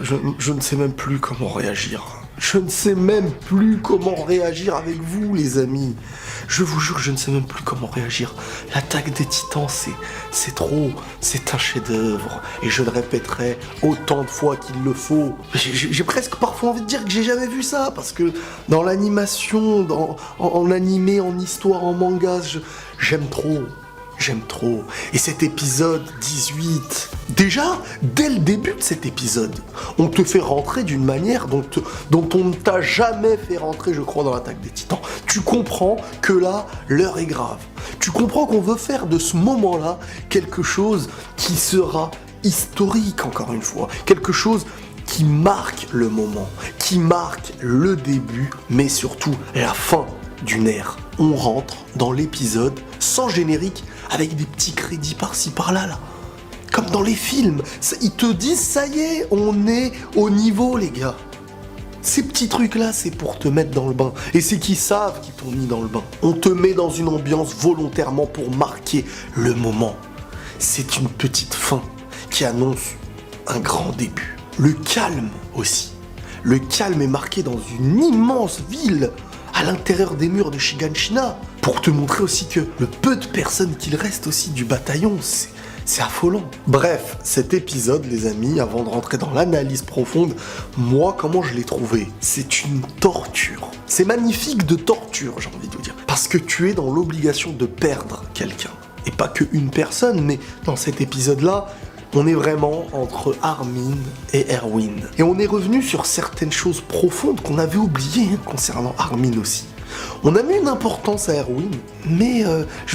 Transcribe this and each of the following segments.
Je ne sais même plus comment réagir. Je ne sais même plus comment réagir avec vous, les amis. Je vous jure, je ne sais même plus comment réagir. L'Attaque des Titans, c'est trop. C'est un chef-d'œuvre. Et je le répéterai autant de fois qu'il le faut. J'ai presque parfois envie de dire que j'ai jamais vu ça. Parce que dans l'animation, en animé, en histoire, en manga, j'aime trop. J'aime trop. Et cet épisode 18, déjà, dès le début de cet épisode, on te fait rentrer d'une manière dont on ne t'a jamais fait rentrer, je crois, dans l'Attaque des Titans. Tu comprends que là, l'heure est grave. Tu comprends qu'on veut faire de ce moment-là quelque chose qui sera historique, encore une fois. Quelque chose qui marque le moment, qui marque le début, mais surtout la fin d'une ère. On rentre dans l'épisode sans générique, avec des petits crédits par-ci par-là, là. Comme dans les films. Ils te disent, ça y est, on est au niveau, les gars. Ces petits trucs-là, c'est pour te mettre dans le bain. Et c'est qu'ils savent qu'ils t'ont mis dans le bain. On te met dans une ambiance volontairement pour marquer le moment. C'est une petite fin qui annonce un grand début. Le calme aussi. Le calme est marqué dans une immense ville à l'intérieur des murs de Shiganshina, pour te montrer aussi que le peu de personnes qu'il reste aussi du bataillon, c'est affolant. Bref, cet épisode, les amis, avant de rentrer dans l'analyse profonde, moi, comment je l'ai trouvé? C'est une torture. C'est magnifique de torture, j'ai envie de vous dire. Parce que tu es dans l'obligation de perdre quelqu'un. Et pas que une personne, mais dans cet épisode-là, on est vraiment entre Armin et Erwin. Et on est revenu sur certaines choses profondes qu'on avait oubliées concernant Armin aussi. On a mis une importance à Erwin, mais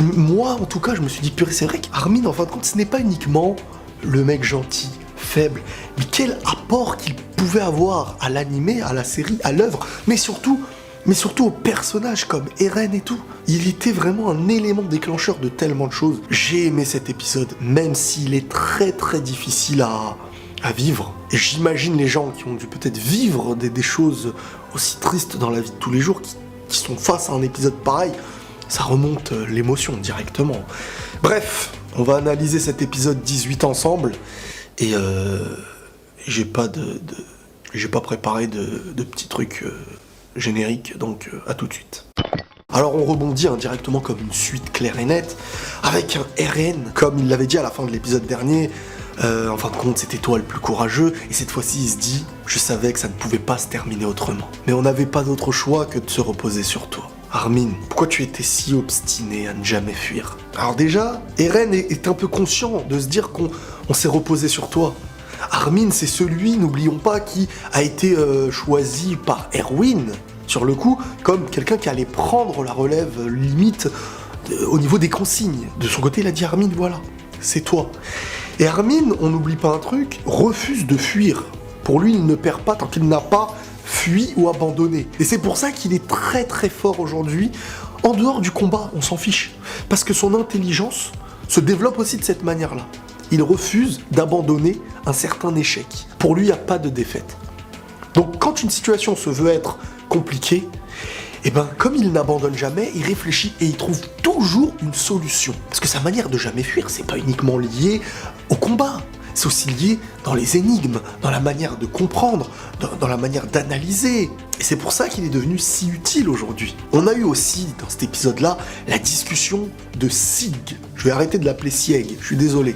moi en tout cas je me suis dit purée, c'est vrai qu'Armin en fin de compte ce n'est pas uniquement le mec gentil, faible, mais quel apport qu'il pouvait avoir à l'animé, à la série, à l'œuvre, mais surtout aux personnages comme Eren et tout. Il était vraiment un élément déclencheur de tellement de choses. J'ai aimé cet épisode, même s'il est très très difficile à vivre. Et j'imagine les gens qui ont dû peut-être vivre des choses aussi tristes dans la vie de tous les jours, qui sont face à un épisode pareil, ça remonte l'émotion directement. Bref, on va analyser cet épisode 18 ensemble, et j'ai pas préparé de petits trucs génériques, donc à tout de suite. Alors on rebondit directement comme une suite claire et nette, avec un Eren, comme il l'avait dit à la fin de l'épisode dernier. En fin de compte, c'était toi le plus courageux, et cette fois-ci, il se dit « Je savais que ça ne pouvait pas se terminer autrement. Mais on n'avait pas d'autre choix que de se reposer sur toi. Armin, pourquoi tu étais si obstiné à ne jamais fuir ?» Alors déjà, Eren est un peu conscient de se dire qu'on s'est reposé sur toi. Armin, c'est celui, n'oublions pas, qui a été choisi par Erwin, sur le coup, comme quelqu'un qui allait prendre la relève limite au niveau des consignes. De son côté, il a dit « Armin, voilà, c'est toi. » Et Armin, on n'oublie pas un truc, refuse de fuir. Pour lui, il ne perd pas tant qu'il n'a pas fui ou abandonné. Et c'est pour ça qu'il est très très fort aujourd'hui. En dehors du combat, on s'en fiche. Parce que son intelligence se développe aussi de cette manière-là. Il refuse d'abandonner un certain échec. Pour lui, il n'y a pas de défaite. Donc quand une situation se veut être compliquée, et ben comme il n'abandonne jamais, il réfléchit et il trouve toujours une solution. Parce que sa manière de jamais fuir, c'est pas uniquement lié au combat, c'est aussi lié dans les énigmes, dans la manière de comprendre, dans la manière d'analyser. Et c'est pour ça qu'il est devenu si utile aujourd'hui. On a eu aussi, dans cet épisode-là, la discussion de Sig. Je vais arrêter de l'appeler Sieg, je suis désolé.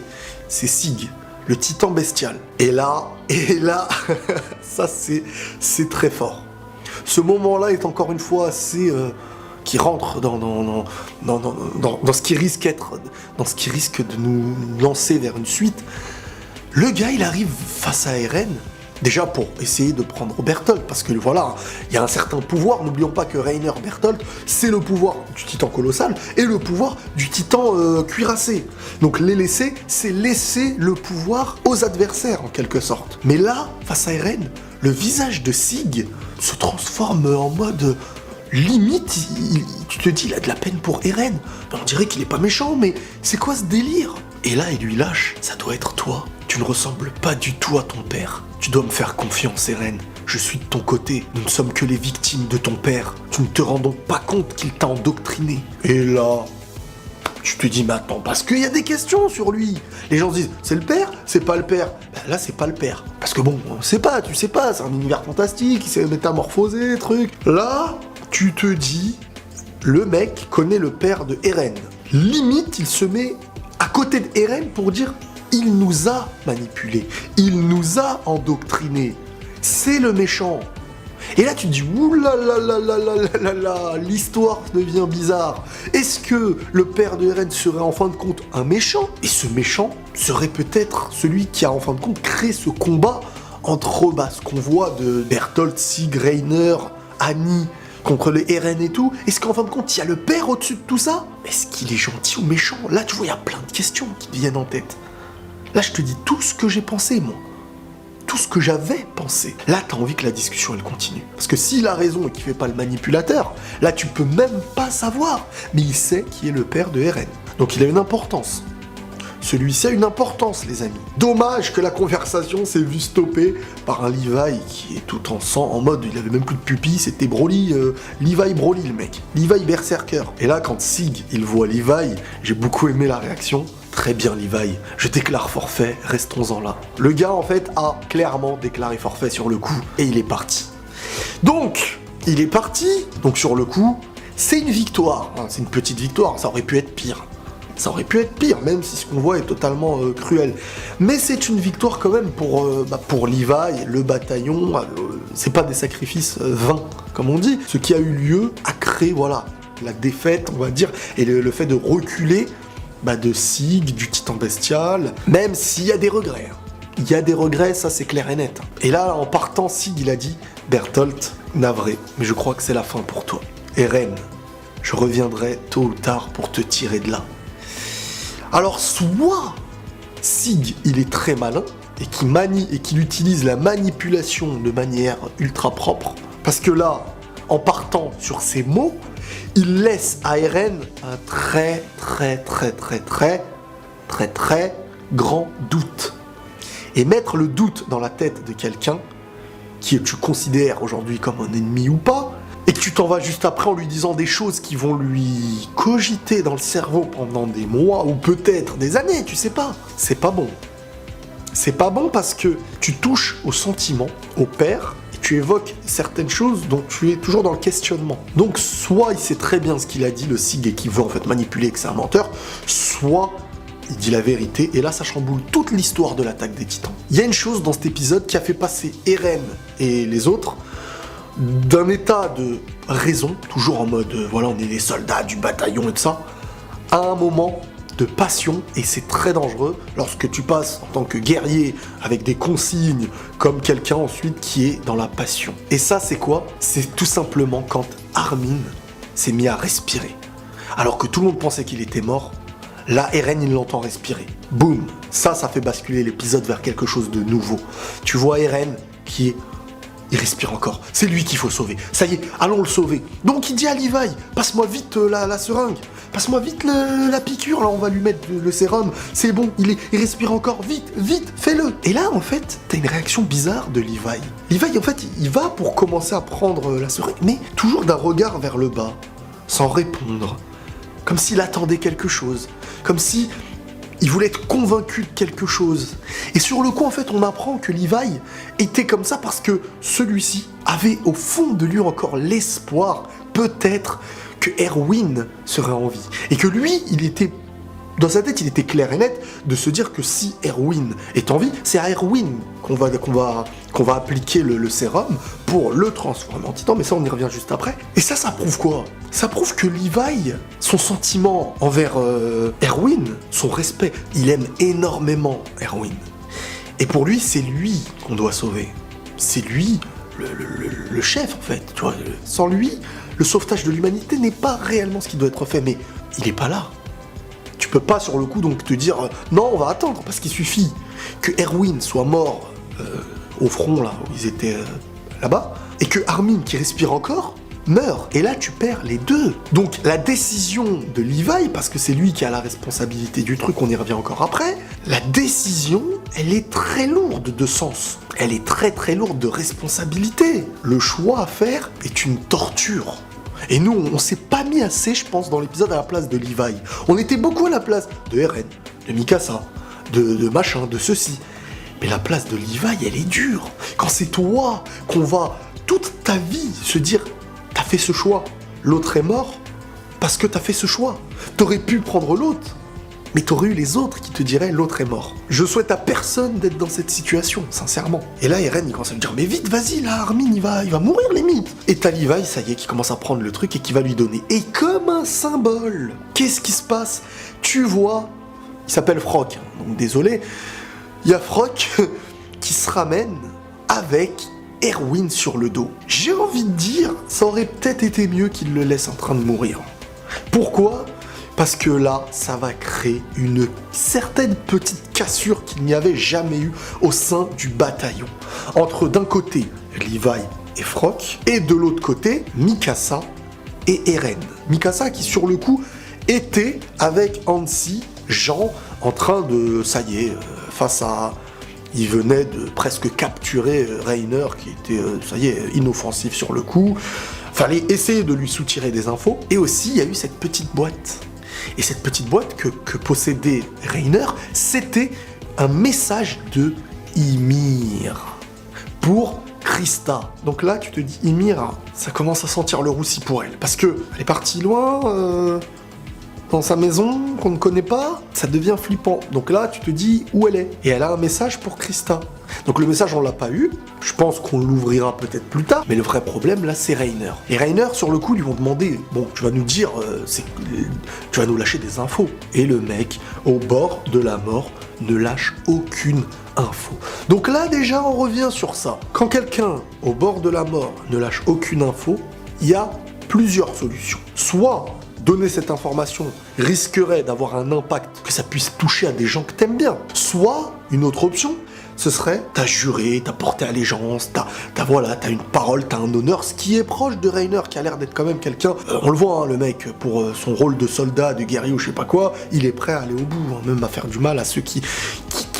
C'est Sig, le titan bestial. Et là, ça c'est très fort. Ce moment-là est encore une fois assez... qui rentre dans ce qui risque de nous lancer vers une suite. Le gars, il arrive face à Eren, déjà pour essayer de prendre Bertholdt, parce que voilà, il y a un certain pouvoir, n'oublions pas que Reiner Bertholdt, c'est le pouvoir du titan colossal, et le pouvoir du titan cuirassé. Donc les laisser, c'est laisser le pouvoir aux adversaires, en quelque sorte. Mais là, face à Eren, le visage de Sig se transforme en mode... limite, tu te dis, il a de la peine pour Eren. On dirait qu'il est pas méchant, mais c'est quoi ce délire? Et là, il lui lâche, ça doit être toi. Tu ne ressembles pas du tout à ton père. Tu dois me faire confiance, Eren. Je suis de ton côté. Nous ne sommes que les victimes de ton père. Tu ne te rends donc pas compte qu'il t'a endoctriné. Et là, Tu te dis, mais attends, parce qu'il y a des questions sur lui. Les gens se disent, c'est le père? C'est pas le père? Ben là, c'est pas le père. Parce que bon, on sait pas, tu sais pas, c'est un univers fantastique, il s'est métamorphosé, truc. Là, tu te dis, le mec connaît le père de Eren. Limite, il se met à côté de Eren pour dire, il nous a manipulés, il nous a endoctrinés. C'est le méchant. Et là, tu te dis, oulala, l'histoire devient bizarre. Est-ce que le père de Eren serait en fin de compte un méchant? Et ce méchant serait peut-être celui qui a en fin de compte créé ce combat entre ce qu'on voit de Bertholdt, Sig, Reiner, Annie, contre les Eren et tout. Est-ce qu'en fin de compte, il y a le père au-dessus de tout ça? Est-ce qu'il est gentil ou méchant? Là, tu vois, il y a plein de questions qui te viennent en tête. Là, je te dis tout ce que j'ai pensé, moi. Tout ce que j'avais pensé. Là, t'as envie que la discussion, elle continue. Parce que s'il a raison et qu'il fait pas le manipulateur, là, tu peux même pas savoir. Mais il sait qui est le père de Eren. Donc il a une importance. Celui-ci a une importance, les amis. Dommage que la conversation s'est vue stopper par un Levi qui est tout en sang, en mode, il avait même plus de pupille, c'était Broly, Levi Broly, le mec. Levi Berserker. Et là, quand Sig, il voit Levi, j'ai beaucoup aimé la réaction. Très bien, Levi, je déclare forfait, restons-en là. Le gars, en fait, a clairement déclaré forfait sur le coup, et il est parti. Donc, il est parti, donc sur le coup, c'est une victoire, hein, c'est une petite victoire, ça aurait pu être pire. Ça aurait pu être pire, même si ce qu'on voit est totalement cruel. Mais c'est une victoire quand même pour Levi, le bataillon, c'est pas des sacrifices vains, comme on dit. Ce qui a eu lieu a créé, voilà, la défaite, on va dire, et le fait de reculer de Sig, du titan bestial, même s'il y a des regrets. Il y a des regrets, ça c'est clair et net. Et là, en partant, Sig, il a dit, Bertholdt, navré, mais je crois que c'est la fin pour toi. Eren, je reviendrai tôt ou tard pour te tirer de là. Alors, soit Sig, il est très malin, et qu'il utilise la manipulation de manière ultra propre, parce que là, en partant sur ces mots, il laisse à Eren un très grand doute. Et mettre le doute dans la tête de quelqu'un qui tu considères aujourd'hui comme un ennemi ou pas, et que tu t'en vas juste après en lui disant des choses qui vont lui cogiter dans le cerveau pendant des mois ou peut-être des années, tu sais pas. C'est pas bon. C'est pas bon parce que tu touches au sentiment, au père, tu évoques certaines choses dont tu es toujours dans le questionnement. Donc soit il sait très bien ce qu'il a dit, le Sig, et qu'il veut en fait manipuler, que c'est un menteur, soit il dit la vérité, et là ça chamboule toute l'histoire de l'attaque des Titans. Il y a une chose dans cet épisode qui a fait passer Eren et les autres d'un état de raison, toujours en mode voilà, on est les soldats du bataillon et tout ça, à un moment de passion, et c'est très dangereux lorsque tu passes en tant que guerrier avec des consignes comme quelqu'un ensuite qui est dans la passion. Et ça c'est quoi? C'est tout simplement quand Armin s'est mis à respirer. Alors que tout le monde pensait qu'il était mort, là Eren il l'entend respirer. Boum! Ça fait basculer l'épisode vers quelque chose de nouveau. Tu vois Eren qui est... Il respire encore. C'est lui qu'il faut sauver. Ça y est, allons le sauver. Donc il dit à Levi, passe-moi vite la seringue. Passe-moi vite la piqûre, là on va lui mettre le sérum. C'est bon, il respire encore. Vite, fais-le. Et là en fait, t'as une réaction bizarre de Levi. Levi en fait, il va pour commencer à prendre la seringue, mais toujours d'un regard vers le bas, sans répondre. Comme s'il attendait quelque chose. Comme si... il voulait être convaincu de quelque chose. Et sur le coup, en fait, on apprend que Levi était comme ça parce que celui-ci avait au fond de lui encore l'espoir, peut-être, que Erwin serait en vie. Et que lui, dans sa tête, il était clair et net de se dire que si Erwin est en vie, c'est à Erwin qu'on va appliquer le sérum pour le transformer en titan, mais ça on y revient juste après. Et ça prouve quoi? Ça prouve que Levi, son sentiment envers Erwin, son respect, il aime énormément Erwin. Et pour lui, c'est lui qu'on doit sauver. C'est lui le chef en fait. Tu vois, sans lui, le sauvetage de l'humanité n'est pas réellement ce qui doit être fait, mais il est pas là. Tu peux pas sur le coup donc te dire non, on va attendre, parce qu'il suffit que Erwin soit mort au front là où ils étaient là-bas, et que Armin qui respire encore meurt, et là tu perds les deux. Donc la décision de Levi, parce que c'est lui qui a la responsabilité du truc, on y revient encore après, la décision, elle est très lourde de sens, elle est très lourde de responsabilité. Le choix à faire est une torture. Et nous, on s'est pas mis assez, je pense, dans l'épisode à la place de Levi. On était beaucoup à la place de Eren, de Mikasa, de machin, de ceci. Mais la place de Levi, elle est dure. Quand c'est toi qu'on va toute ta vie se dire « T'as fait ce choix, l'autre est mort parce que t'as fait ce choix. T'aurais pu prendre l'autre, mais t'aurais eu les autres qui te diraient l'autre est mort. » Je souhaite à personne d'être dans cette situation, sincèrement. Et là, Eren, il commence à me dire, mais vite, vas-y, là, Armin, il va mourir, limite. Et t'as Levi, ça y est, qui commence à prendre le truc et qui va lui donner. Et comme un symbole, qu'est-ce qui se passe? Tu vois, il s'appelle Froc, donc désolé, il y a Froc qui se ramène avec Erwin sur le dos. J'ai envie de dire, ça aurait peut-être été mieux qu'il le laisse en train de mourir. Pourquoi ? Parce que là, ça va créer une certaine petite cassure qu'il n'y avait jamais eu au sein du bataillon. Entre d'un côté, Levi et Froc, et de l'autre côté, Mikasa et Eren. Mikasa qui, sur le coup, était avec Hansi, Jean, en train de, ça y est, face à... Il venait de presque capturer Reiner, qui était, ça y est, inoffensif sur le coup. Fallait essayer de lui soutirer des infos. Et aussi, il y a eu cette petite boîte. Et cette petite boîte que possédait Reiner, c'était un message de Ymir pour Krista. Donc là, tu te dis, Ymir, ça commence à sentir le roussi pour elle. Parce que elle est partie loin, dans sa maison, qu'on ne connaît pas, ça devient flippant. Donc là, tu te dis où elle est. Et elle a un message pour Krista. Donc le message, on l'a pas eu. Je pense qu'on l'ouvrira peut-être plus tard. Mais le vrai problème, là, c'est Reiner. Et Reiner, sur le coup, lui vont demander, bon, tu vas nous dire, tu vas nous lâcher des infos. Et le mec, au bord de la mort, ne lâche aucune info. Donc là, déjà, on revient sur ça. Quand quelqu'un, au bord de la mort, ne lâche aucune info, il y a plusieurs solutions. Soit donner cette information risquerait d'avoir un impact, que ça puisse toucher à des gens que t'aimes bien. Soit, une autre option, ce serait, t'as juré, t'as porté allégeance, t'as une parole, t'as un honneur, ce qui est proche de Reiner, qui a l'air d'être quand même quelqu'un, on le voit, hein, le mec, pour son rôle de soldat, de guerrier ou je sais pas quoi, il est prêt à aller au bout, hein, même à faire du mal à ceux qui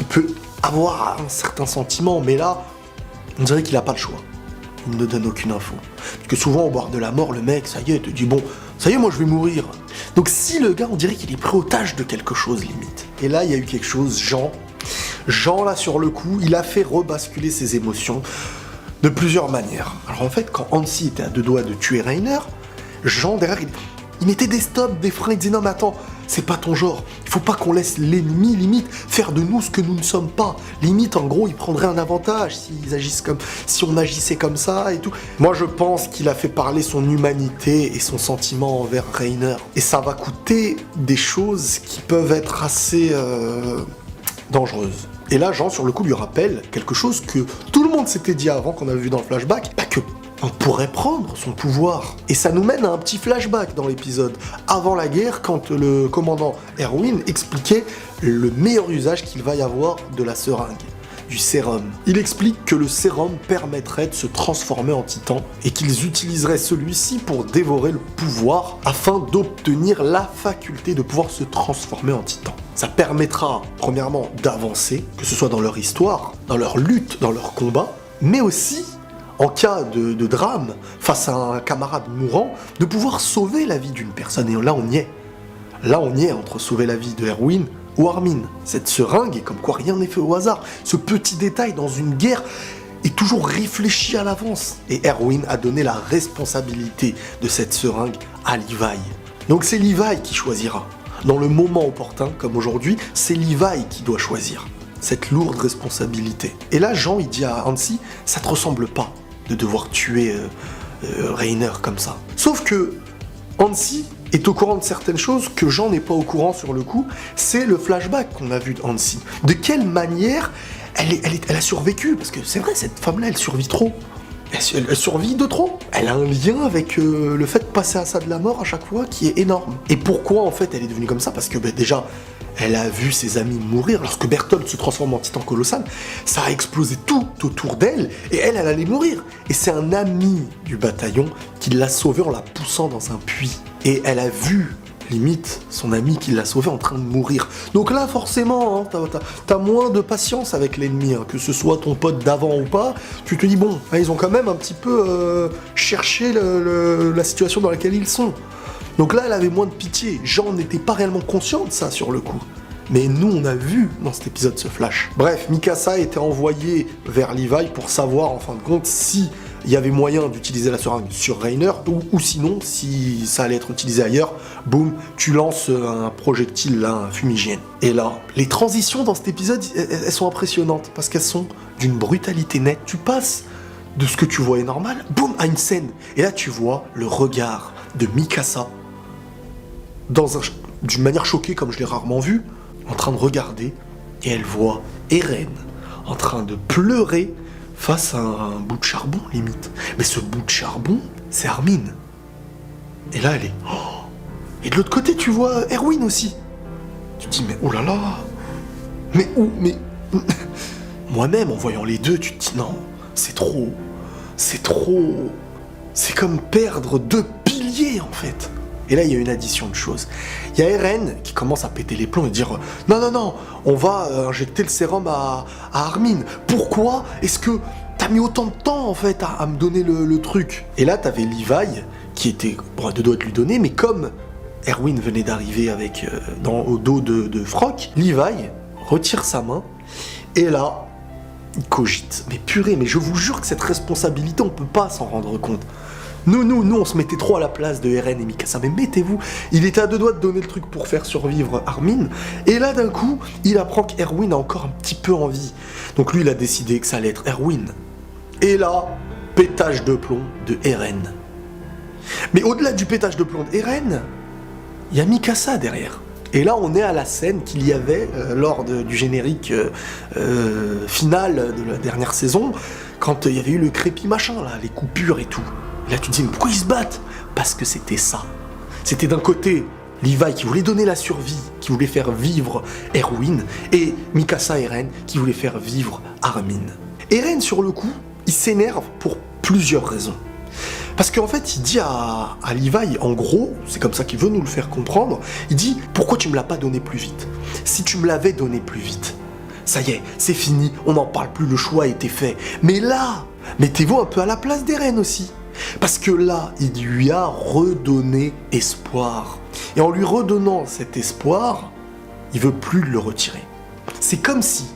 peut avoir un certain sentiment, mais là, on dirait qu'il a pas le choix. Il ne donne aucune info. Parce que souvent, au bord de la mort, le mec, ça y est, te dit, bon, ça y est, moi je vais mourir. Donc si le gars, on dirait qu'il est pris otage de quelque chose, limite. Et là, il y a eu quelque chose, Jean, là, sur le coup, il a fait rebasculer ses émotions de plusieurs manières. Alors en fait, quand Hansi était à deux doigts de tuer Reiner, Jean, derrière, il mettait des stops, des freins, il disait, non mais attends, c'est pas ton genre. Il faut pas qu'on laisse l'ennemi, limite, faire de nous ce que nous ne sommes pas. Limite, en gros, il prendrait un avantage si on agissait comme ça et tout. Moi, je pense qu'il a fait parler son humanité et son sentiment envers Reiner. Et ça va coûter des choses qui peuvent être assez dangereuses. Et là, Jean, sur le coup, lui rappelle quelque chose que tout le monde s'était dit avant, qu'on avait vu dans le flashback, que on pourrait prendre son pouvoir. Et ça nous mène à un petit flashback dans l'épisode, avant la guerre, quand le commandant Erwin expliquait le meilleur usage qu'il va y avoir de la seringue, du sérum. Il explique que le sérum permettrait de se transformer en titan, et qu'ils utiliseraient celui-ci pour dévorer le pouvoir, afin d'obtenir la faculté de pouvoir se transformer en titan. Ça permettra, premièrement, d'avancer, que ce soit dans leur histoire, dans leur lutte, dans leur combat, mais aussi en cas de drame, face à un camarade mourant, de pouvoir sauver la vie d'une personne. Et là, on y est. Là, on y est entre sauver la vie de Erwin ou Armin. Cette seringue, et comme quoi rien n'est fait au hasard. Ce petit détail dans une guerre est toujours réfléchi à l'avance. Et Erwin a donné la responsabilité de cette seringue à Levi. Donc c'est Levi qui choisira. Dans le moment opportun, comme aujourd'hui, c'est Levi qui doit choisir cette lourde responsabilité. Et là, Jean, il dit à Hansi, ça te ressemble pas de devoir tuer Reiner comme ça. Sauf que Hansi est au courant de certaines choses que Jean n'est pas au courant sur le coup. C'est le flashback qu'on a vu de Hansi. De quelle manière elle a survécu? Parce que c'est vrai, cette femme-là, elle survit trop. Elle survit de trop. Elle a un lien avec le fait de passer à ça de la mort à chaque fois qui est énorme. Et pourquoi en fait elle est devenue comme ça? Parce que déjà, elle a vu ses amis mourir. Lorsque Bertholdt se transforme en titan colossal, ça a explosé tout autour d'elle et elle allait mourir. Et c'est un ami du bataillon qui l'a sauvée en la poussant dans un puits. Et elle a vu limite son ami qui l'a sauvé en train de mourir. Donc là, forcément, hein, t'as moins de patience avec l'ennemi, hein, que ce soit ton pote d'avant ou pas. Tu te dis, bon, hein, ils ont quand même un petit peu cherché la situation dans laquelle ils sont. Donc là, elle avait moins de pitié. Jean n'était pas réellement conscient de ça sur le coup. Mais nous, on a vu dans cet épisode ce flash. Bref, Mikasa était envoyé vers Levi pour savoir, en fin de compte, si il y avait moyen d'utiliser la seringue sur Reiner, ou sinon, si ça allait être utilisé ailleurs, boum, tu lances un projectile, là, un fumigène. Et là, les transitions dans cet épisode, elles sont impressionnantes, parce qu'elles sont d'une brutalité nette. Tu passes de ce que tu voyais normal, boum, à une scène. Et là, tu vois le regard de Mikasa, d'une manière choquée, comme je l'ai rarement vu, en train de regarder, et elle voit Eren en train de pleurer face à un bout de charbon, limite. Mais ce bout de charbon, c'est Armin. Et là, elle est... Oh. Et de l'autre côté, tu vois Erwin aussi. Tu te dis, mais oh là là. Mais où? Mais... Moi-même, en voyant les deux, tu te dis, non, c'est trop. C'est trop... C'est comme perdre 2 piliers, en fait. Et là, il y a une addition de choses. Il y a Eren qui commence à péter les plombs et dire « Non, non, non, on va injecter le sérum à Armin. Pourquoi est-ce que t'as mis autant de temps, en fait, à me donner le truc ?» Et là, t'avais Levi qui était bon, de doigt de lui donner, mais comme Erwin venait d'arriver avec au dos de Froc, Levi retire sa main, et là, il cogite. Mais purée, mais je vous jure que cette responsabilité, on peut pas s'en rendre compte. Nous, on se mettait trop à la place de Eren et Mikasa, mais mettez-vous, il était à 2 doigts de donner le truc pour faire survivre Armin, et là d'un coup, il apprend qu'Erwin a encore un petit peu envie. Donc lui, il a décidé que ça allait être Erwin. Et là, pétage de plomb de Eren. Mais au-delà du pétage de plomb d'Eren, il y a Mikasa derrière. Et là, on est à la scène qu'il y avait lors du générique final de la dernière saison, quand il y avait eu le crépi machin, là, les coupures et tout. Et là, tu te dis, mais pourquoi ils se battent? Parce que c'était ça. C'était d'un côté Levi qui voulait donner la survie, qui voulait faire vivre Erwin, et Mikasa Eren qui voulait faire vivre Armin. Eren, sur le coup, il s'énerve pour plusieurs raisons. Parce qu'en fait, il dit à Levi, en gros, c'est comme ça qu'il veut nous le faire comprendre, il dit « Pourquoi tu me l'as pas donné plus vite? Si tu me l'avais donné plus vite, ça y est, c'est fini, on n'en parle plus, le choix a été fait. Mais là, mettez-vous un peu à la place d'Eren aussi. Parce que là, il lui a redonné espoir. Et en lui redonnant cet espoir, il veut plus le retirer. C'est comme si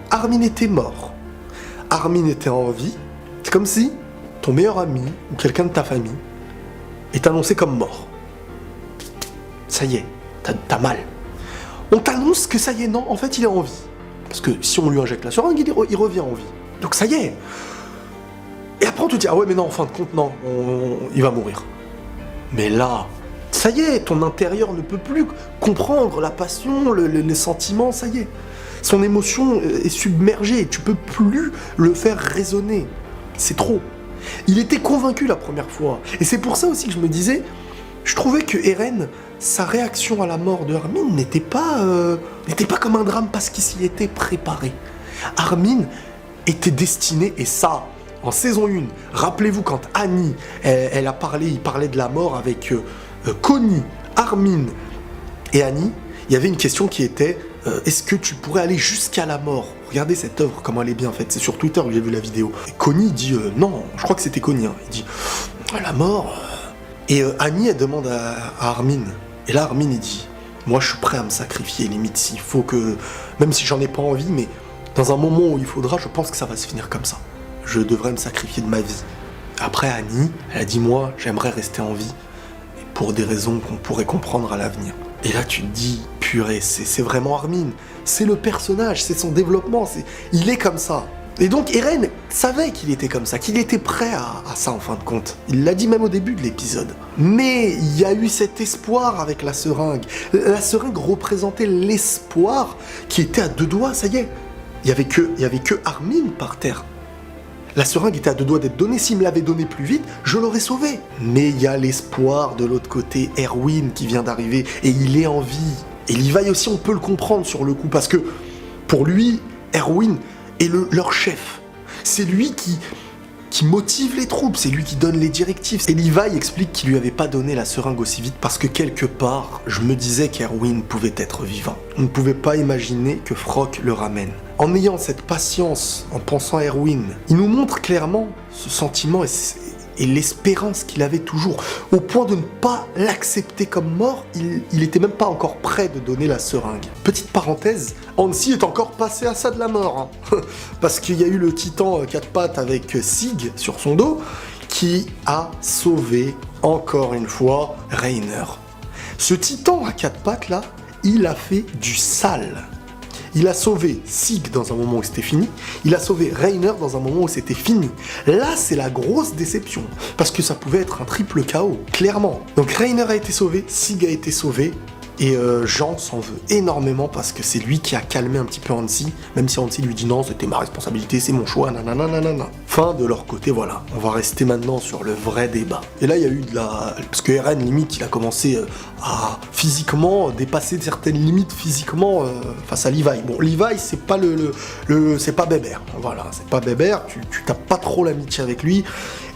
Armin était mort, Armin était en vie, c'est comme si ton meilleur ami ou quelqu'un de ta famille est annoncé comme mort. Ça y est, t'as mal. On t'annonce que ça y est, non, en fait il est en vie. Parce que si on lui injecte la seringue, il revient en vie. Donc ça y est. Et après on te dit, ah ouais mais non, en fin de compte, non, il va mourir. Mais là, ça y est, ton intérieur ne peut plus comprendre la passion, les sentiments, ça y est. Son émotion est submergée, tu peux plus le faire résonner. C'est trop. Il était convaincu la première fois. Et c'est pour ça aussi que je me disais, je trouvais que Eren, sa réaction à la mort de Armin n'était pas comme un drame parce qu'il s'y était préparé. Armin était destiné, et ça, en saison 1, rappelez-vous quand Annie, il parlait de la mort avec Connie, Armin et Annie, il y avait une question qui était est-ce que tu pourrais aller jusqu'à la mort? Regardez cette œuvre, comment elle est bien faite, c'est sur Twitter que j'ai vu la vidéo. Et Connie dit non, je crois que c'était Connie, hein. Il dit la mort. Et Annie, elle demande à Armin, et là Armin il dit moi je suis prêt à me sacrifier, limite s'il faut que, même si j'en ai pas envie, mais dans un moment où il faudra, je pense que ça va se finir comme ça. Je devrais me sacrifier de ma vie. Après Annie, elle a dit moi j'aimerais rester en vie, pour des raisons qu'on pourrait comprendre à l'avenir. Et là tu te dis, purée, c'est vraiment Armin, c'est le personnage, c'est son développement, il est comme ça. Et donc Eren savait qu'il était comme ça, qu'il était prêt à ça en fin de compte. Il l'a dit même au début de l'épisode. Mais il y a eu cet espoir avec la seringue. La seringue représentait l'espoir qui était à 2 doigts, ça y est. Il y avait que Armin par terre. La seringue était à 2 doigts d'être donnée, s'il me l'avait donnée plus vite, je l'aurais sauvé. Mais il y a l'espoir de l'autre côté, Erwin qui vient d'arriver, et il est en vie. Et Levi aussi, on peut le comprendre sur le coup, parce que pour lui, Erwin est leur chef. C'est lui qui qui motive les troupes, c'est lui qui donne les directives. Et Levi explique qu'il lui avait pas donné la seringue aussi vite parce que quelque part, je me disais qu'Erwin pouvait être vivant. On ne pouvait pas imaginer que Frock le ramène. En ayant cette patience, en pensant à Erwin, il nous montre clairement ce sentiment et l'espérance qu'il avait toujours, au point de ne pas l'accepter comme mort, il était même pas encore prêt de donner la seringue. Petite parenthèse, Hansi est encore passé à ça de la mort, hein. Parce qu'il y a eu le titan 4 pattes avec Sig sur son dos, qui a sauvé, encore une fois, Reiner. Ce titan à 4 pattes là, il a fait du sale. Il a sauvé Sig dans un moment où c'était fini, il a sauvé Reiner dans un moment où c'était fini. Là, c'est la grosse déception, parce que ça pouvait être un triple KO, clairement. Donc Reiner a été sauvé, Sig a été sauvé, et Jean s'en veut énormément parce que c'est lui qui a calmé un petit peu Hansi, même si Hansi lui dit non, c'était ma responsabilité, c'est mon choix, nanana. Fin de leur côté, voilà. On va rester maintenant sur le vrai débat. Et là, il y a eu de la... Parce que Eren, limite, il a commencé à physiquement dépasser certaines limites physiquement face à Levi. Bon, Levi, c'est pas c'est pas Bébert. Voilà, c'est pas Bébert, tu tapes pas trop l'amitié avec lui.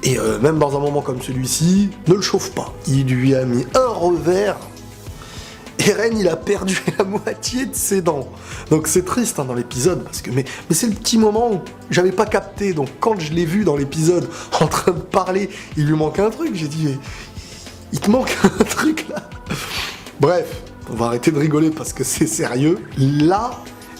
Et même dans un moment comme celui-ci, ne le chauffe pas. Il lui a mis un revers. Eren, il a perdu la moitié de ses dents. Donc c'est triste hein, dans l'épisode, parce que mais c'est le petit moment où j'avais pas capté. Donc quand je l'ai vu dans l'épisode en train de parler, il lui manque un truc. J'ai dit, mais il te manque un truc là. Bref, on va arrêter de rigoler parce que c'est sérieux. Là,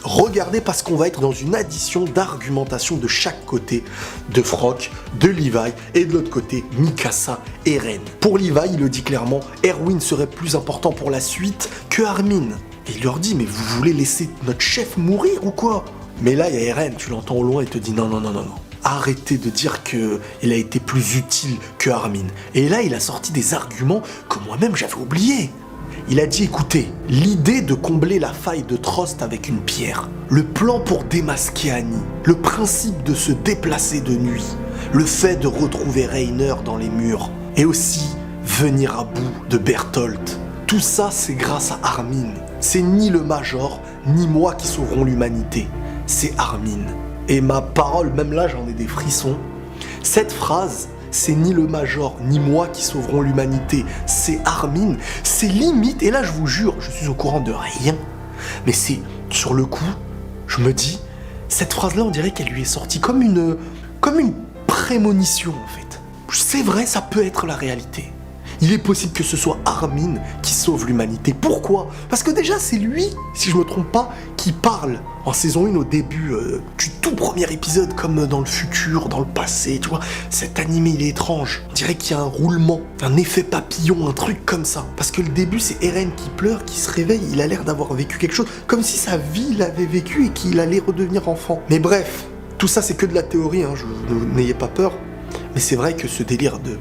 regardez parce qu'on va être dans une addition d'argumentation de chaque côté, de Frock, de Levi, et de l'autre côté, Mikasa et Eren. Pour Levi, il le dit clairement, Erwin serait plus important pour la suite que Armin. Et il leur dit, mais vous voulez laisser notre chef mourir ou quoi? Mais là, il y a Eren, tu l'entends au loin, il te dit non. Arrêtez de dire qu'il a été plus utile que Armin. Et là, il a sorti des arguments que moi-même j'avais oubliés. Il a dit, écoutez, l'idée de combler la faille de Trost avec une pierre, le plan pour démasquer Annie, le principe de se déplacer de nuit, le fait de retrouver Reiner dans les murs, et aussi venir à bout de Bertholdt. Tout ça, c'est grâce à Armin. C'est ni le Major, ni moi qui sauverons l'humanité. C'est Armin. Et ma parole, même là, j'en ai des frissons. Cette phrase... c'est ni le Major, ni moi qui sauveront l'humanité, c'est Armin, c'est limite, et là je vous jure, je suis au courant de rien, mais c'est, sur le coup, je me dis, cette phrase-là, on dirait qu'elle lui est sortie comme une prémonition, en fait. C'est vrai, ça peut être la réalité. Il est possible que ce soit Armin qui sauve l'humanité. Pourquoi? Parce que déjà, c'est lui, si je me trompe pas, qui parle en saison 1 au début du tout premier épisode, comme dans le futur, dans le passé, tu vois. Cet animé, il est étrange. On dirait qu'il y a un roulement, un effet papillon, un truc comme ça. Parce que le début, c'est Eren qui pleure, qui se réveille, il a l'air d'avoir vécu quelque chose, comme si sa vie l'avait vécu et qu'il allait redevenir enfant. Mais bref, tout ça, c'est que de la théorie, hein, n'ayez pas peur. Mais c'est vrai que ce délire de...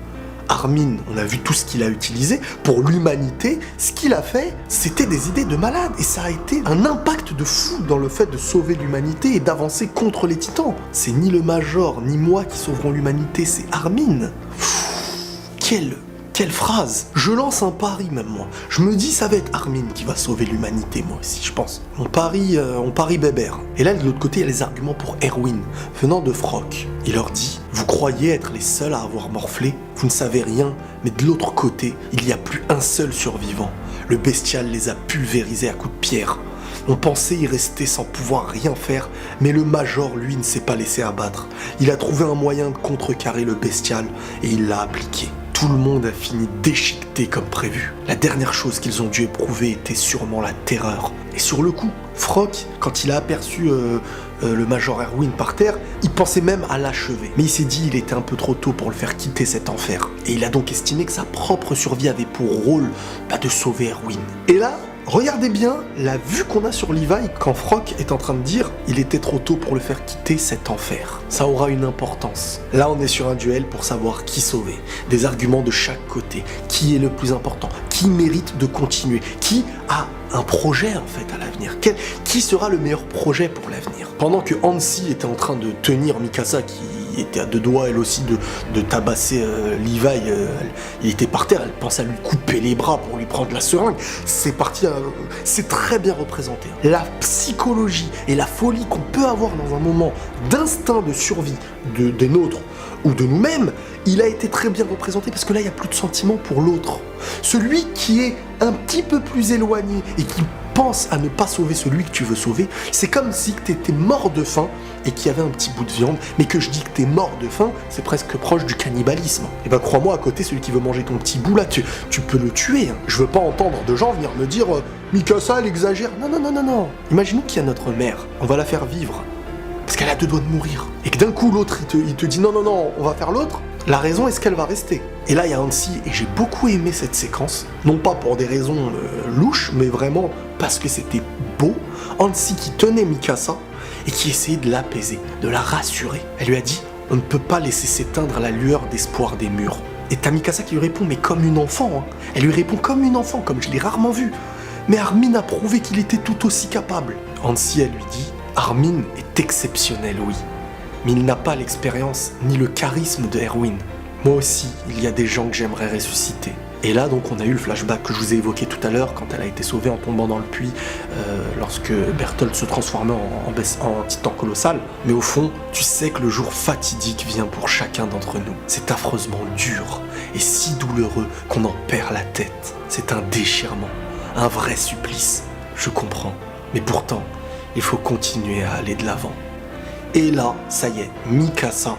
Armin, on a vu tout ce qu'il a utilisé pour l'humanité, ce qu'il a fait, c'était des idées de malade et ça a été un impact de fou dans le fait de sauver l'humanité et d'avancer contre les titans. C'est ni le Major ni moi qui sauveront l'humanité, c'est Armin. Quelle phrase! Je lance un pari même moi. Je me dis ça va être Armin qui va sauver l'humanité moi aussi, je pense. On parie Bébert. Et là de l'autre côté il y a les arguments pour Erwin, venant de Frock. Il leur dit, vous croyez être les seuls à avoir morflé? Vous ne savez rien, mais de l'autre côté, il n'y a plus un seul survivant. Le bestial les a pulvérisés à coups de pierre. On pensait y rester sans pouvoir rien faire, mais le Major, lui, ne s'est pas laissé abattre. Il a trouvé un moyen de contrecarrer le bestial et il l'a appliqué. Tout le monde a fini déchiqueté comme prévu. La dernière chose qu'ils ont dû éprouver était sûrement la terreur. Et sur le coup, Frock, quand il a aperçu le Major Erwin par terre, il pensait même à l'achever. Mais il s'est dit qu'il était un peu trop tôt pour le faire quitter cet enfer. Et il a donc estimé que sa propre survie avait pour rôle de sauver Erwin. Et là, regardez bien la vue qu'on a sur Levi quand Frock est en train de dire « il était trop tôt pour le faire quitter cet enfer ». Ça aura une importance. Là, on est sur un duel pour savoir qui sauver. Des arguments de chaque côté. Qui est le plus important? Qui mérite de continuer? Qui a un projet, en fait, à l'avenir? Qui sera le meilleur projet pour l'avenir? Pendant que Hansi était en train de tenir Mikasa qui qui était à deux doigts, elle aussi, de tabasser Levi. Il était par terre, elle pensait à lui couper les bras pour lui prendre la seringue. C'est parti, c'est très bien représenté. La psychologie et la folie qu'on peut avoir dans un moment d'instinct de survie des nôtres ou de nous-mêmes, il a été très bien représenté parce que là, il n'y a plus de sentiment pour l'autre. Celui qui est un petit peu plus éloigné et qui pense à ne pas sauver celui que tu veux sauver, c'est comme si tu étais mort de faim et qu'il y avait un petit bout de viande, mais que je dis que t'es mort de faim, c'est presque proche du cannibalisme. Et ben crois-moi, à côté, celui qui veut manger ton petit bout là, tu peux le tuer. Hein. Je veux pas entendre de gens venir me dire Mikasa, elle exagère. Non. Imaginons qu'il y a notre mère, on va la faire vivre, parce qu'elle a deux doigts de mourir. Et que d'un coup, l'autre, il te dit non, on va faire l'autre. La raison, est-ce qu'elle va rester? Et là, il y a Hansi, et j'ai beaucoup aimé cette séquence, non pas pour des raisons louches, mais vraiment parce que c'était beau. Hansi qui tenait Mikasa et qui essayait de l'apaiser, de la rassurer. Elle lui a dit, on ne peut pas laisser s'éteindre la lueur d'espoir des murs. Et t'as Mikasa qui lui répond, mais comme une enfant. Hein. Elle lui répond comme une enfant, comme je l'ai rarement vu. Mais Armin a prouvé qu'il était tout aussi capable. Hansi, elle lui dit, Armin est exceptionnel, oui. Mais il n'a pas l'expérience ni le charisme de Erwin. Moi aussi, il y a des gens que j'aimerais ressusciter. Et là, donc, on a eu le flashback que je vous ai évoqué tout à l'heure, quand elle a été sauvée en tombant dans le puits, lorsque Bertholdt se transformait en titan colossal. Mais au fond, tu sais que le jour fatidique vient pour chacun d'entre nous. C'est affreusement dur et si douloureux qu'on en perd la tête. C'est un déchirement, un vrai supplice. Je comprends. Mais pourtant, il faut continuer à aller de l'avant. Et là, ça y est, Mikasa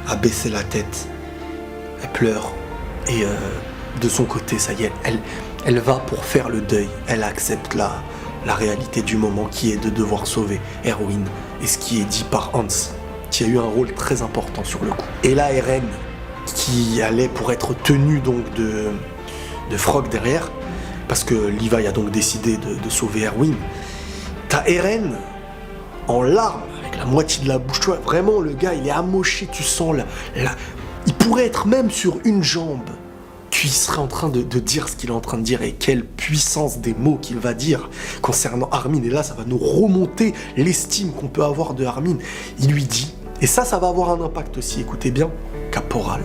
a baissé la tête. Elle pleure. Et de son côté, ça y est, elle va pour faire le deuil. Elle accepte la réalité du moment qui est de devoir sauver Erwin. Et ce qui est dit par Hans, qui a eu un rôle très important sur le coup. Et là, Eren, qui allait pour être tenu donc de Frog derrière, parce que Levi a donc décidé de sauver Erwin. T'as Eren en larmes, avec la moitié de la bouche, tu vois, vraiment le gars il est amoché, tu sens il pourrait être même sur une jambe, qu'il serait en train de dire ce qu'il est en train de dire et quelle puissance des mots qu'il va dire concernant Armin. Et là ça va nous remonter l'estime qu'on peut avoir de Armin. Il lui dit, et ça va avoir un impact aussi, écoutez bien, Caporal,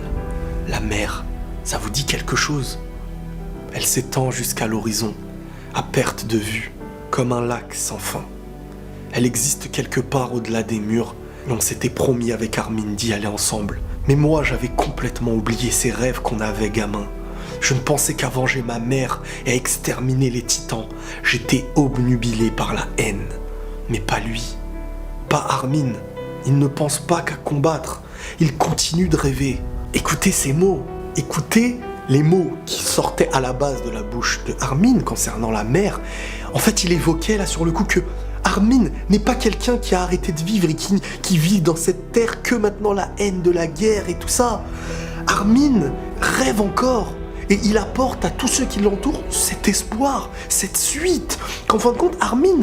la mer, ça vous dit quelque chose? Elle s'étend jusqu'à l'horizon, à perte de vue, comme un lac sans fin. Elle existe quelque part au-delà des murs, et on s'était promis avec Armin d'y aller ensemble. Mais moi, j'avais complètement oublié ces rêves qu'on avait gamin. Je ne pensais qu'à venger ma mère et à exterminer les titans. J'étais obnubilé par la haine. Mais pas lui, pas Armin. Il ne pense pas qu'à combattre. Il continue de rêver. Écoutez ces mots, écoutez les mots qui sortaient à la base de la bouche de Armin concernant la mer. En fait, il évoquait là sur le coup que Armin n'est pas quelqu'un qui a arrêté de vivre et qui vit dans cette terre que maintenant la haine de la guerre et tout ça. Armin rêve encore et il apporte à tous ceux qui l'entourent cet espoir, cette suite. Qu'en fin de compte, Armin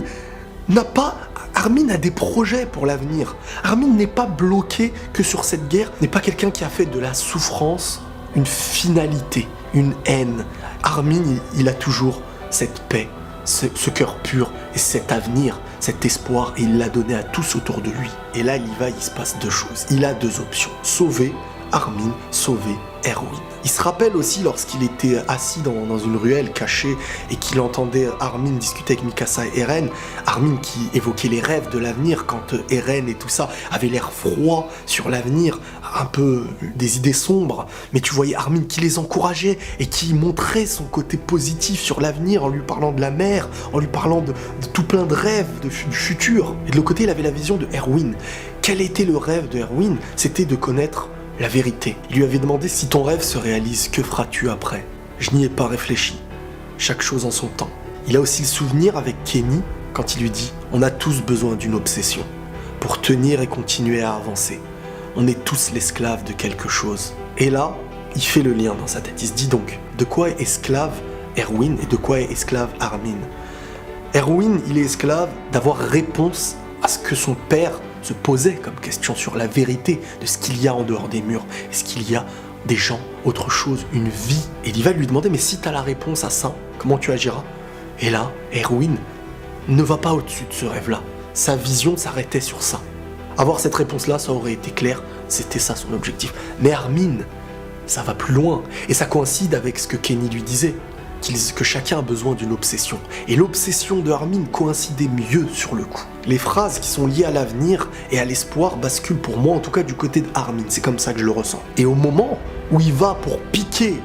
a des projets pour l'avenir. Armin n'est pas bloqué que sur cette guerre, n'est pas quelqu'un qui a fait de la souffrance une finalité, une haine. Armin, il a toujours cette paix, ce cœur pur et cet avenir, cet espoir, et il l'a donné à tous autour de lui. Et là, il se passe deux choses. Il a deux options. Sauver Armin, sauver Erwin. Il se rappelle aussi lorsqu'il était assis dans une ruelle cachée et qu'il entendait Armin discuter avec Mikasa et Eren. Armin qui évoquait les rêves de l'avenir quand Eren et tout ça avaient l'air froid sur l'avenir, un peu des idées sombres. Mais tu voyais Armin qui les encourageait et qui montrait son côté positif sur l'avenir en lui parlant de la mer, en lui parlant de tout plein de rêves du futur. Et de l'autre côté, il avait la vision de Erwin. Quel était le rêve de Erwin? C'était de connaître la vérité. Il lui avait demandé, si ton rêve se réalise, que feras-tu après? Je n'y ai pas réfléchi. Chaque chose en son temps. Il a aussi le souvenir avec Kenny quand il lui dit, on a tous besoin d'une obsession pour tenir et continuer à avancer. On est tous l'esclave de quelque chose. Et là, il fait le lien dans sa tête. Il se dit donc, de quoi est esclave Erwin et de quoi est esclave Armin? Erwin, il est esclave d'avoir réponse à ce que son père se posait comme question sur la vérité de ce qu'il y a en dehors des murs. Est-ce qu'il y a des gens, autre chose, une vie? Et il va lui demander, mais si tu as la réponse à ça, comment tu agiras? Et là, Erwin ne va pas au-dessus de ce rêve-là. Sa vision s'arrêtait sur ça. Avoir cette réponse-là, ça aurait été clair, c'était ça son objectif. Mais Armin, ça va plus loin, et ça coïncide avec ce que Kenny lui disait, que chacun a besoin d'une obsession. Et l'obsession de Armin coïncidait mieux sur le coup. Les phrases qui sont liées à l'avenir et à l'espoir basculent pour moi, en tout cas du côté de Armin, c'est comme ça que je le ressens. Et au moment où il va pour piquer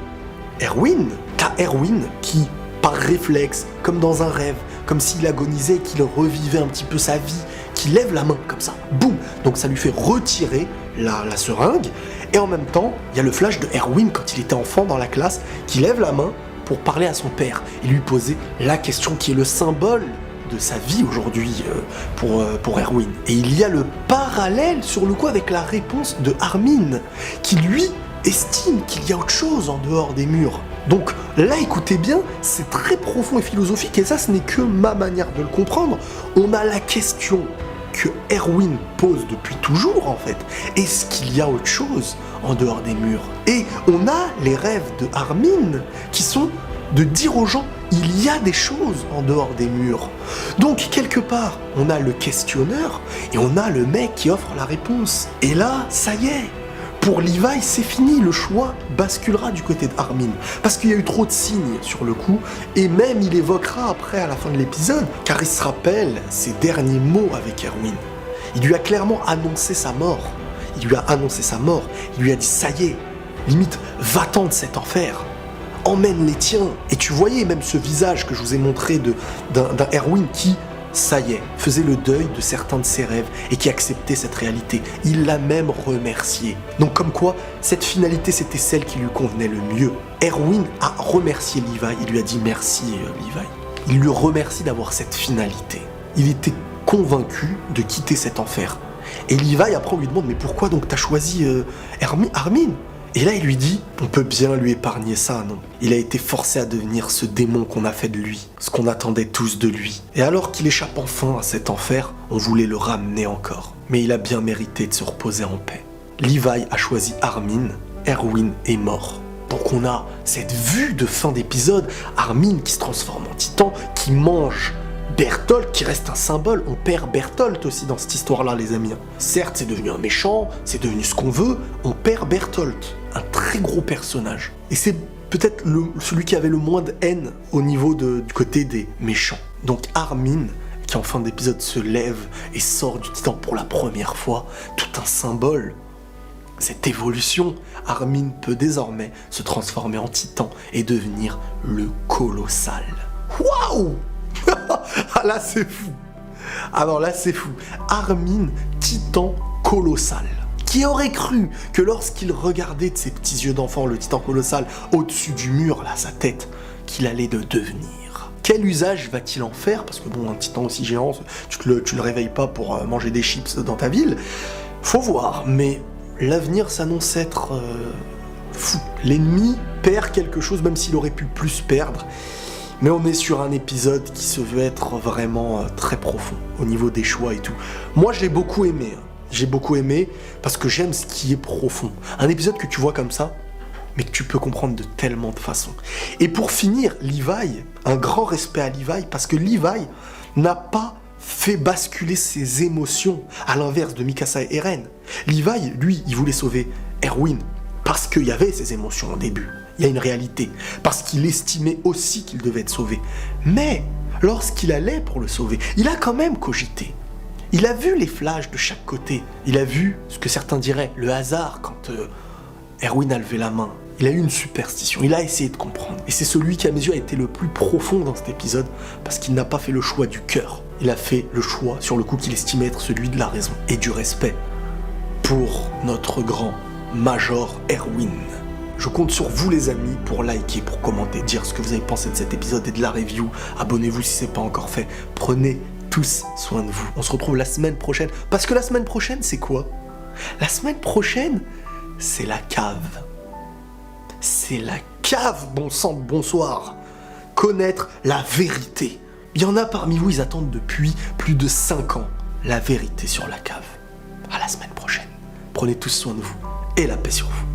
Erwin, t'as Erwin qui, par réflexe, comme dans un rêve, comme s'il agonisait et qu'il revivait un petit peu sa vie, qui lève la main comme ça, boum. Donc ça lui fait retirer la seringue, et en même temps, il y a le flash de Erwin quand il était enfant dans la classe, qui lève la main pour parler à son père et lui poser la question qui est le symbole de sa vie aujourd'hui pour Erwin. Et il y a le parallèle sur le coup avec la réponse de Armin, qui lui estime qu'il y a autre chose en dehors des murs. Donc là, écoutez bien, c'est très profond et philosophique, et ça, ce n'est que ma manière de le comprendre. On a la question que Erwin pose depuis toujours, en fait. Est-ce qu'il y a autre chose en dehors des murs? Et on a les rêves de Armin qui sont de dire aux gens, il y a des choses en dehors des murs. Donc, quelque part, on a le questionneur et on a le mec qui offre la réponse. Et là, ça y est, pour Levi, c'est fini, le choix basculera du côté d'Armin. Parce qu'il y a eu trop de signes sur le coup, et même il évoquera après à la fin de l'épisode, car il se rappelle ses derniers mots avec Erwin. Il lui a clairement annoncé sa mort. Il lui a annoncé sa mort. Il lui a dit, ça y est, limite, va-t'en de cet enfer. Emmène les tiens. Et tu voyais même ce visage que je vous ai montré d'un Erwin qui, ça y est, faisait le deuil de certains de ses rêves et qui acceptait cette réalité. Il l'a même remercié. Donc comme quoi, cette finalité, c'était celle qui lui convenait le mieux. Erwin a remercié Levi. Il lui a dit merci, Levi. Il lui remercie d'avoir cette finalité. Il était convaincu de quitter cet enfer. Et Levi, après, on lui demande, mais pourquoi donc t'as choisi Armin? Et là, il lui dit, on peut bien lui épargner ça, non? Il a été forcé à devenir ce démon qu'on a fait de lui, ce qu'on attendait tous de lui. Et alors qu'il échappe enfin à cet enfer, on voulait le ramener encore. Mais il a bien mérité de se reposer en paix. Levi a choisi Armin, Erwin est mort. Donc on a cette vue de fin d'épisode, Armin qui se transforme en titan, qui mange Bertholdt, qui reste un symbole. On perd Bertholdt aussi dans cette histoire-là, les amis. Certes, c'est devenu un méchant, c'est devenu ce qu'on veut, on perd Bertholdt, un très gros personnage. Et c'est peut-être celui qui avait le moins de haine au niveau du côté des méchants. Donc Armin, qui en fin d'épisode se lève et sort du titan pour la première fois, tout un symbole. Cette évolution, Armin peut désormais se transformer en titan et devenir le colossal. Waouh! Ah là c'est fou. Alors là c'est fou. Armin, titan colossal. Qui aurait cru que lorsqu'il regardait de ses petits yeux d'enfant le titan colossal au-dessus du mur, là, sa tête, qu'il allait de devenir? Quel usage va-t-il en faire? Parce que bon, un titan aussi géant, tu le réveilles pas pour manger des chips dans ta ville. Faut voir, mais l'avenir s'annonce être fou. L'ennemi perd quelque chose, même s'il aurait pu plus perdre. Mais on est sur un épisode qui se veut être vraiment très profond au niveau des choix et tout. Moi, je l'ai beaucoup aimé. J'ai beaucoup aimé parce que j'aime ce qui est profond. Un épisode que tu vois comme ça, mais que tu peux comprendre de tellement de façons. Et pour finir, Levi, un grand respect à Levi, parce que Levi n'a pas fait basculer ses émotions, à l'inverse de Mikasa et Eren. Levi, lui, il voulait sauver Erwin parce qu'il y avait ses émotions au début. Il y a une réalité, parce qu'il estimait aussi qu'il devait être sauvé. Mais lorsqu'il allait pour le sauver, il a quand même cogité. Il a vu les flashs de chaque côté. Il a vu ce que certains diraient le hasard quand Erwin a levé la main. Il a eu une superstition, il a essayé de comprendre. Et c'est celui qui, à mes yeux, a été le plus profond dans cet épisode, parce qu'il n'a pas fait le choix du cœur. Il a fait le choix, sur le coup, qu'il estimait être celui de la raison et du respect pour notre grand Major Erwin. Je compte sur vous les amis pour liker, pour commenter, dire ce que vous avez pensé de cet épisode et de la review. Abonnez-vous si c'est pas encore fait. Prenez tous soin de vous. On se retrouve la semaine prochaine. Parce que la semaine prochaine, c'est quoi? La semaine prochaine, c'est la cave. C'est la cave, bon sang, bonsoir. Connaître la vérité. Il y en a parmi vous, ils attendent depuis plus de 5 ans la vérité sur la cave. À la semaine prochaine. Prenez tous soin de vous et la paix sur vous.